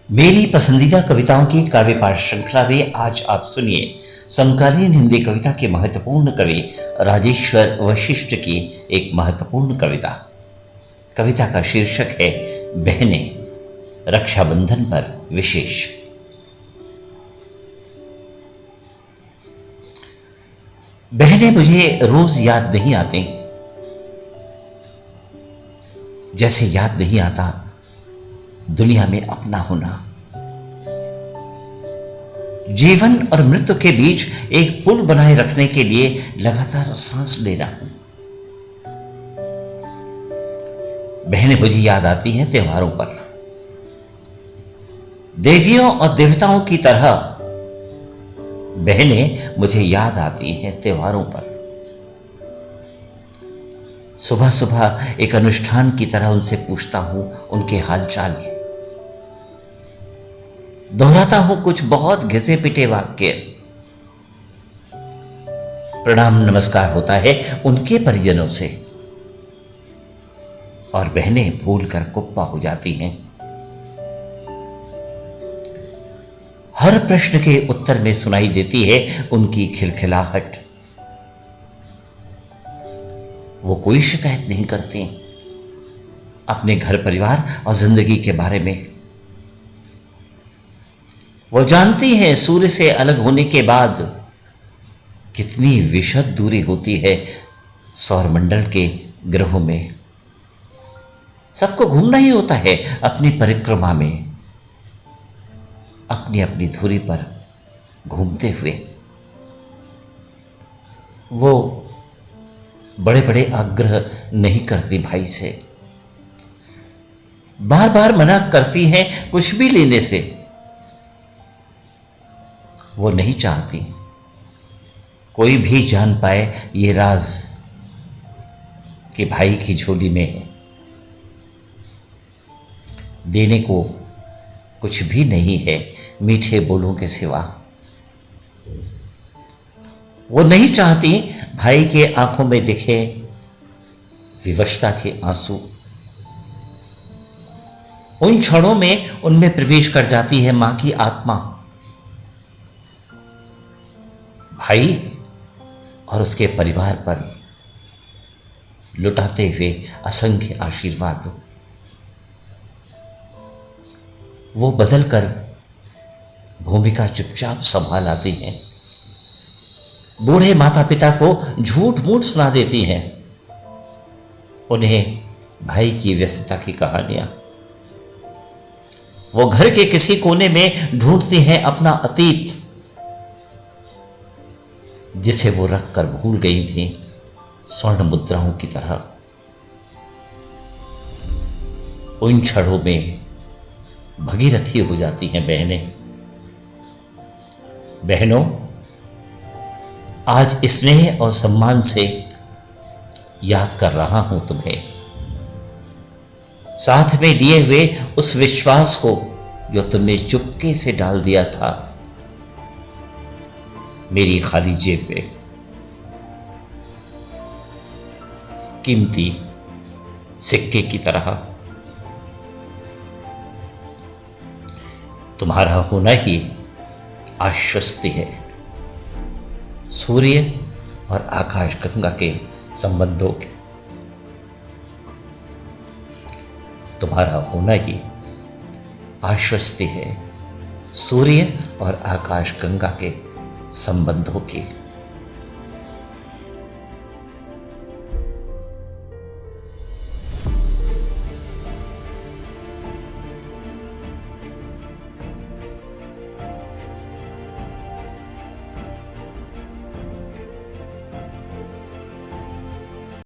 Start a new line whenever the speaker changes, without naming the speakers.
मेरी पसंदीदा कविताओं की काव्य पाठ श्रृंखला में आज आप सुनिए समकालीन हिंदी कविता के महत्वपूर्ण कवि राजेश्वर वशिष्ठ की एक महत्वपूर्ण कविता। कविता का शीर्षक है बहनें, रक्षाबंधन पर विशेष। बहनें मुझे रोज याद नहीं आती, जैसे याद नहीं आता दुनिया में अपना होना। जीवन और मृत्यु के बीच एक पुल बनाए रखने के लिए लगातार सांस लेना। बहनें मुझे याद आती हैं त्योहारों पर। देवियों और देवताओं की तरह बहनें मुझे याद आती हैं त्योहारों पर। सुबह सुबह एक अनुष्ठान की तरह उनसे पूछता हूं उनके हालचाल। दोहराता हूं कुछ बहुत घिसे पिटे वाक्य। प्रणाम नमस्कार होता है उनके परिजनों से और बहनें भूल कर कुप्पा हो जाती हैं। हर प्रश्न के उत्तर में सुनाई देती है उनकी खिलखिलाहट। वो कोई शिकायत नहीं करती अपने घर परिवार और जिंदगी के बारे में। वो जानती हैं सूर्य से अलग होने के बाद कितनी विशद दूरी होती है सौरमंडल के ग्रहों में। सबको घूमना ही होता है अपनी परिक्रमा में, अपनी अपनी धुरी पर घूमते हुए। वो बड़े बड़े आग्रह नहीं करती भाई से, बार बार मना करती हैं कुछ भी लेने से। वो नहीं चाहती कोई भी जान पाए ये राज कि भाई की झोली में है। देने को कुछ भी नहीं है मीठे बोलों के सिवा। वो नहीं चाहती भाई के आंखों में दिखे विवशता के आंसू। उन क्षणों में उनमें प्रवेश कर जाती है मां की आत्मा। भाई और उसके परिवार पर लुटाते हुए असंख्य आशीर्वाद। वो बदलकर भूमिका चुपचाप संभाल आती हैं। बूढ़े माता पिता को झूठ मूठ सुना देती हैं उन्हें भाई की व्यस्तता की कहानियां। वो घर के किसी कोने में ढूंढती हैं अपना अतीत, जिसे वो रखकर भूल गई थी स्वर्ण मुद्राओं की तरह। उन क्षणों में भगीरथी हो जाती हैं बहनें। बहनों, आज स्नेह और सम्मान से याद कर रहा हूं तुम्हें, साथ में लिए हुए उस विश्वास को जो तुमने चुपके से डाल दिया था मेरी खाली जेब में। कीमती सिक्के की तरह तुम्हारा होना ही आश्वस्ति है। सूर्य और आकाश गंगा के संबंधों के तुम्हारा होना ही आश्वस्ति है। सूर्य और आकाश गंगा के संबंधों की।